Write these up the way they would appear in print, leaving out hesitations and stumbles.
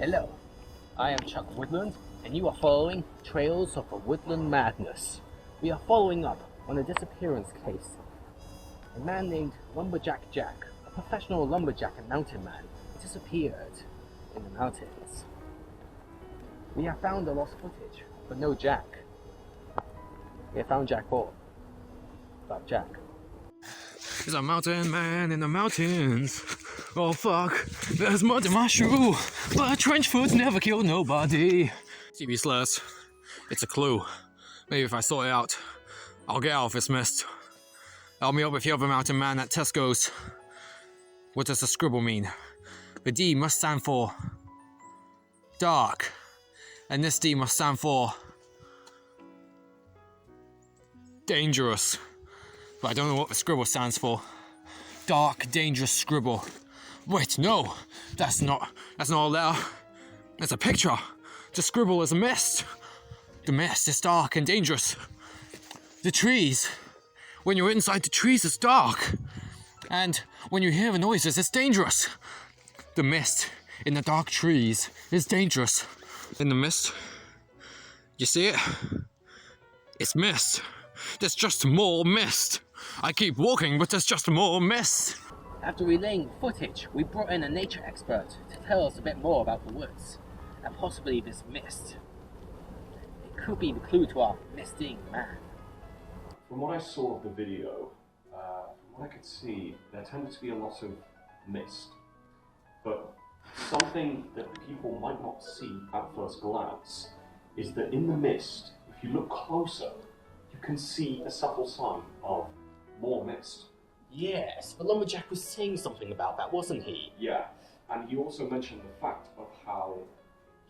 Hello, I am Chuck Woodland, and you are following Trails of a Woodland Madness. We are following up on a disappearance case. A man named Lumberjack Jack, a professional lumberjack and mountain man, disappeared in the mountains. We have found the lost footage, but no Jack. We have found Jack Ball, but Jack. There's a mountain man in the mountains. Oh fuck, there's mud in my shoe, but trench foot never killed nobody. TV slurs, it's a clue. Maybe if I sort it out, I'll get out of this mist. Help me up if you have a mountain man at Tesco's. What does the scribble mean? The D must stand for dark, and this D must stand for dangerous. But I don't know what the scribble stands for. Dark, dangerous scribble. Wait, no, that's not a letter. That's a picture. The scribble is a mist. The mist is dark and dangerous. The trees. When you're inside the trees, it's dark. And when you hear the noises, it's dangerous. The mist in the dark trees is dangerous. In the mist, you see it? It's mist. There's just more mist. I keep walking, but there's just more mist. After relaying footage, we brought in a nature expert to tell us a bit more about the woods, and possibly this mist. It could be the clue to our misting man. From what I saw of the video, from what I could see, there tended to be a lot of mist. But something that people might not see at first glance is that in the mist, if you look closer, you can see a subtle sign of more mist. Yes, the lumberjack was saying something about that, wasn't he? Yeah, and he also mentioned the fact of how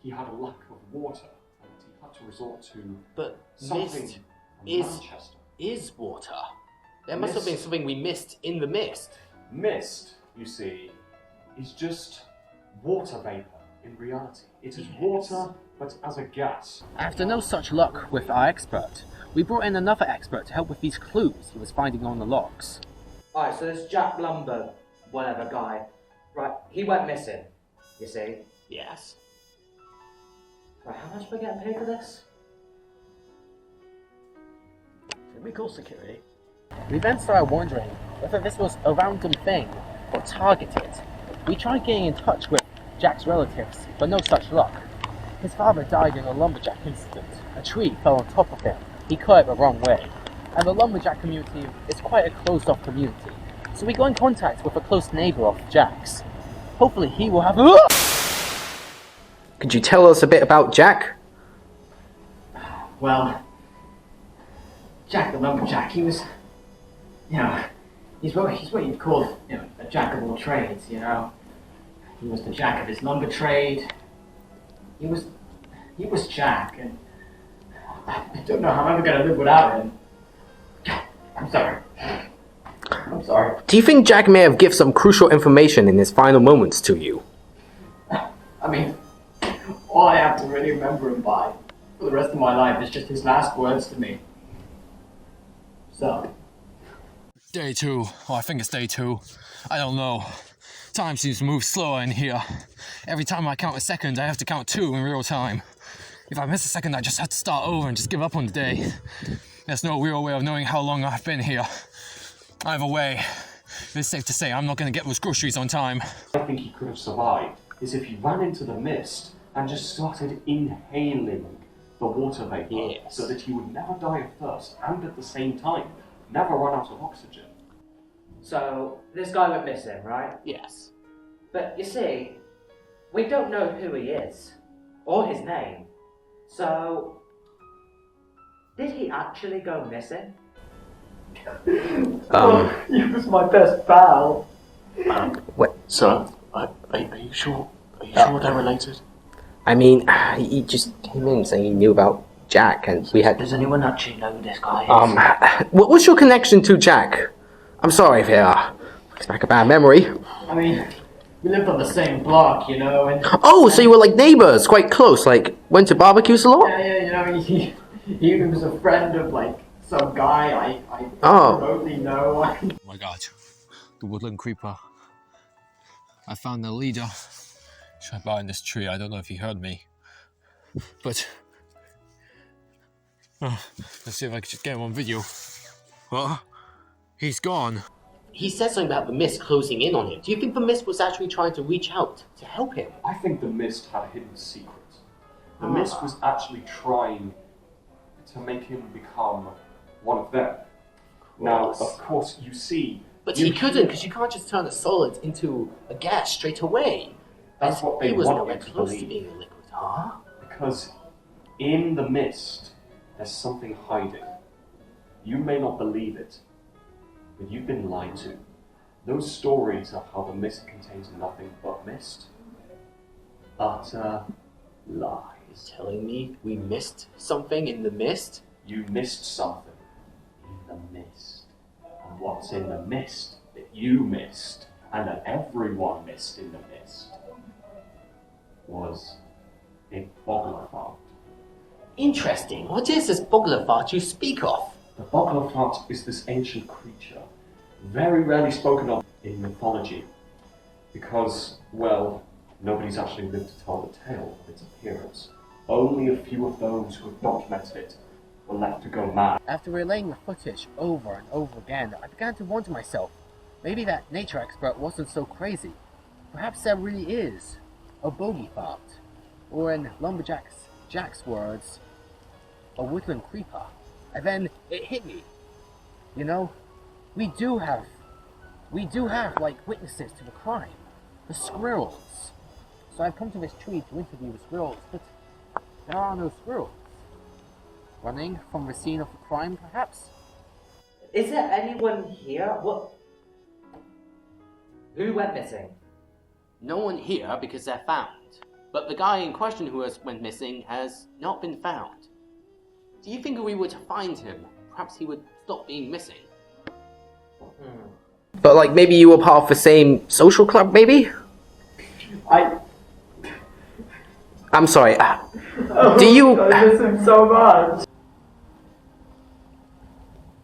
he had a lack of water and he had to resort to But something mist from is Manchester. Is water. There must have been something we missed in the mist. Mist, you see, is just water vapor in reality. It is water, but as a gas. After no such luck with our expert, we brought in another expert to help with these clues he was finding on the logs. Alright, so this Jack Lumber, whatever guy, right, he went missing, you see? Yes. Right, how much are we getting paid for this? Did we call security? We then started wondering whether this was a random thing or targeted. We tried getting in touch with Jack's relatives, but no such luck. His father died in a lumberjack incident. A tree fell on top of him. He cut it the wrong way. And the lumberjack community is quite a closed-off community. So we got in contact with a close neighbor of Jack's. Hopefully he will have... Could you tell us a bit about Jack? Well, Jack the Lumberjack, he was, he's what you'd call, a jack of all trades, He was the jack of his lumber trade. He was Jack, and I don't know how I'm ever going to live without him. I'm sorry. Do you think Jack may have given some crucial information in his final moments to you? I mean, all I have to really remember him by for the rest of my life is just his last words to me. So. Day 2. Oh, I think it's day 2. I don't know. Time seems to move slower in here. Every time I count a second, I have to count 2 in real time. If I miss a second, I just have to start over and just give up on the day. There's no real way of knowing how long I've been here. Either way, it's safe to say I'm not going to get those groceries on time. I think he could have survived is if he ran into the mist and just started inhaling the water vapor so that he would never die of thirst and at the same time never run out of oxygen. So, this guy went missing, right? Yes. But you see, we don't know who he is, or his name. So, did he actually go missing? He was my best pal. What? Sir, are you sure? Are you sure they're related? I mean, he just came in saying he knew about Jack, and we had... Does anyone actually know who this guy is? What's your connection to Jack? I'm sorry if it brings back a bad memory. I mean, we lived on the same block, and... Oh, so you were like neighbors, quite close, like, went to barbecues a lot? Yeah, he was a friend of, some guy I remotely know. Oh my god, the woodland creeper. I found the leader. about in this tree. I don't know if he heard me. But... let's see if I can just get him on video. Well, he's gone. He said something about the mist closing in on him. Do you think the mist was actually trying to reach out to help him? I think the mist had a hidden secret. The mist was actually trying to make him become one of them. Now, of course, you see... But he couldn't, because you can't just turn a solid into a gas straight away. That's what they He was want nowhere you to close to believe. being a liquid, huh? Because in the mist, there's something hiding. You may not believe it, but you've been lied to. Those stories of how the mist contains nothing but mist. Utter lies. Telling me we missed something in the mist? You missed something in the mist. And what's in the mist that you missed, and that everyone missed in the mist, was a bogglerfart. Interesting. What is this bogglerfart you speak of? The bogglerfart is this ancient creature, very rarely spoken of in mythology, because, well, nobody's actually lived to tell the tale of its appearance. Only a few of those who have documented it were left to go mad. After relaying the footage over and over again, I began to wonder myself, maybe that nature expert wasn't so crazy. Perhaps there really is a bogey fart, or in Jack's words, a woodland creeper. And then it hit me. You know, we do have like witnesses to the crime, the squirrels. So I've come to this tree to interview the squirrels, but there are no squirrels. Running from the scene of the crime, perhaps? Is there anyone here? What? Who went missing? No one here because they're found. But the guy in question who went missing has not been found. Do you think if we were to find him, perhaps he would stop being missing? But like maybe you were part of the same social club, maybe? I'm sorry. Do you? I miss him so much.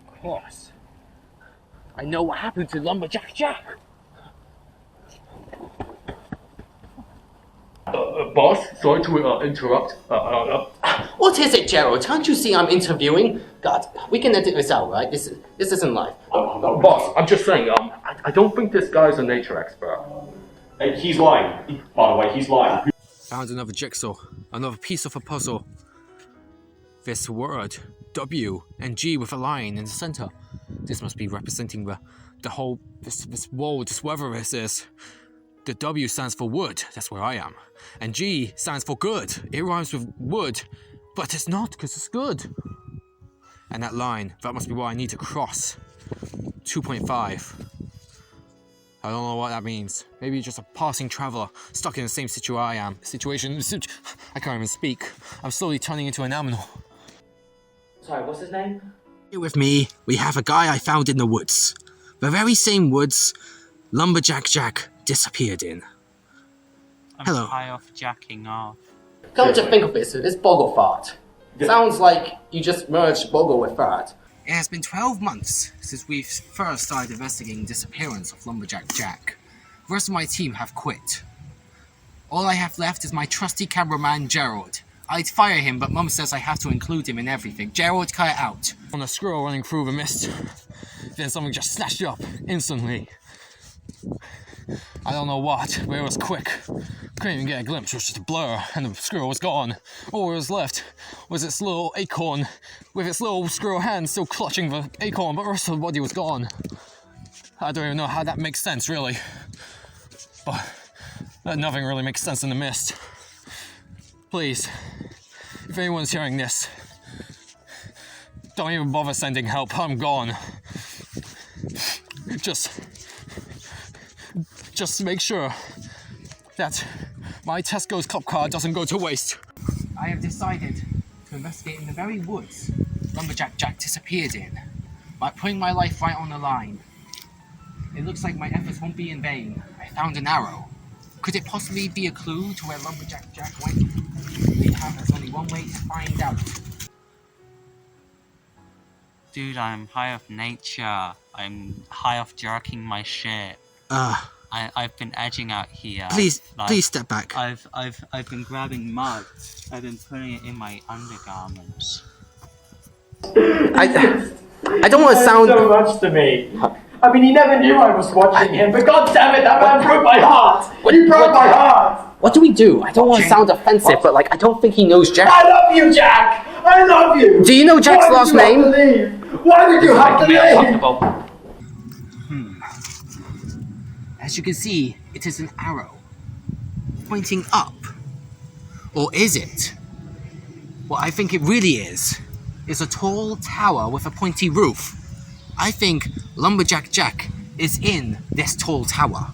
Of course. I know what happened to Lumberjack Jack. Boss, sorry to interrupt. What is it, Gerald? Can't you see I'm interviewing? God, we can edit this out, right? This isn't live. Boss, I'm just saying, I don't think this guy's a nature expert. Hey, he's lying. By the way, he's lying. Found another jigsaw, another piece of a puzzle. This word, W and G with a line in the center. This must be representing the whole, this world, this whatever this is. The W stands for wood, that's where I am. And G stands for good. It rhymes with wood, but it's not because it's good. And that line, that must be what I need to cross. 2.5. I don't know what that means. Maybe just a passing traveler stuck in the same situation. I can't even speak. I'm slowly turning into an animal. Sorry, what's his name? Here with me, we have a guy I found in the woods. The very same woods Lumberjack Jack disappeared in. Hello. I'm high off jacking off. Come to think of it, so this boggle fart. Sounds like you just merged boggle with fart. It has been 12 months since we first started investigating the disappearance of Lumberjack Jack. The rest of my team have quit. All I have left is my trusty cameraman Gerald. I'd fire him, but Mum says I have to include him in everything. Gerald, cut it out. On a squirrel running through the mist, then something just snatched it up instantly. I don't know what, but it was quick. Couldn't even get a glimpse, it was just a blur, and the squirrel was gone. All that was left was its little acorn, with its little squirrel hand still clutching the acorn, but the rest of the body was gone. I don't even know how that makes sense, really. But nothing really makes sense in the mist. Please, if anyone's hearing this, don't even bother sending help, I'm gone. Just make sure that my Tesco's Club card doesn't go to waste. I have decided to investigate in the very woods Lumberjack Jack disappeared in, by putting my life right on the line. It looks like my efforts won't be in vain. I found an arrow. Could it possibly be a clue to where Lumberjack Jack went? There's only one way to find out. Dude, I'm high off nature. I'm high off jerking my shit. I've been edging out here. Please, like, please step back. I've been grabbing mud. I've been putting it in my undergarments. I don't want to sound so much to me. I mean, he never knew I was watching him, but God damn it, that man broke my heart. He broke my heart. What do we do? I don't want to sound offensive, but like I don't think he knows Jack. I love you, Jack. I love you. Do you know Jack's last name? Why did you have to leave? As you can see, it is an arrow pointing up. Or is it? What I think it really is a tall tower with a pointy roof. I think Lumberjack Jack is in this tall tower.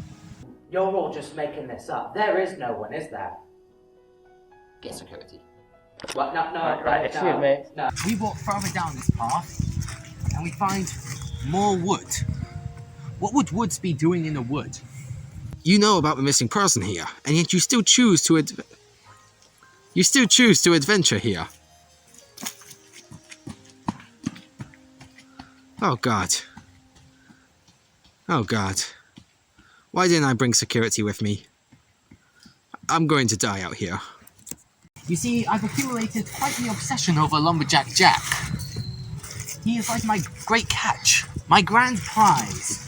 You're all just making this up. There is no one, is there? Get security. What? No, Right, excuse me. No. We walk further down this path and we find more wood. What would woods be doing in the wood? You know about the missing person here, and yet you still choose to adventure here. Oh God. Oh God. Why didn't I bring security with me? I'm going to die out here. You see, I've accumulated quite the obsession over Lumberjack Jack. He is like my great catch, my grand prize.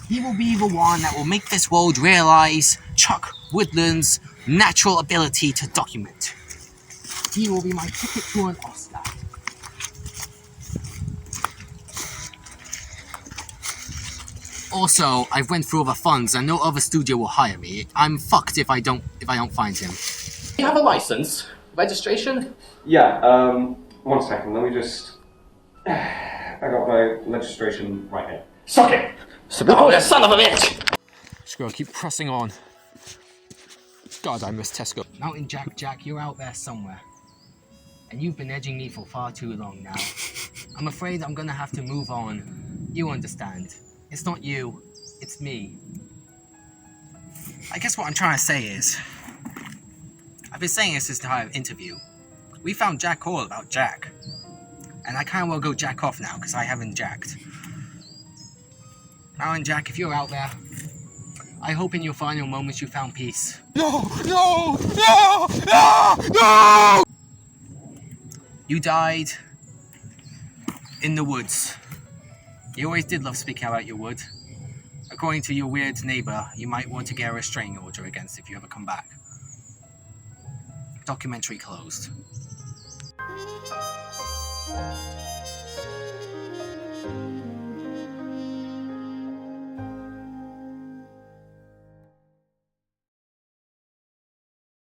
He will be the one that will make this world realize Chuck Woodland's natural ability to document. He will be my ticket to an Oscar. Also, I've went through all the funds and no other studio will hire me. I'm fucked if I don't find him. Do you have a license? Registration? Yeah, 1 second, let me just... I got my registration right here. Suck it. Oh, you son of a bitch! Just gotta keep pressing on. God, I miss Tesco. Mountain Jack, you're out there somewhere. And you've been edging me for far too long now. I'm afraid I'm gonna have to move on. You understand. It's not you, it's me. I guess what I'm trying to say is, I've been saying this entire interview. We found Jack all about Jack. And I kinda wanna go jack off now, because I haven't jacked. Mountain Jack, if you're out there, I hope in your final moments you found peace. No! You died in the woods. You always did love speaking about your wood. According to your weird neighbor, you might want to get a restraining order against if you ever come back. Documentary closed.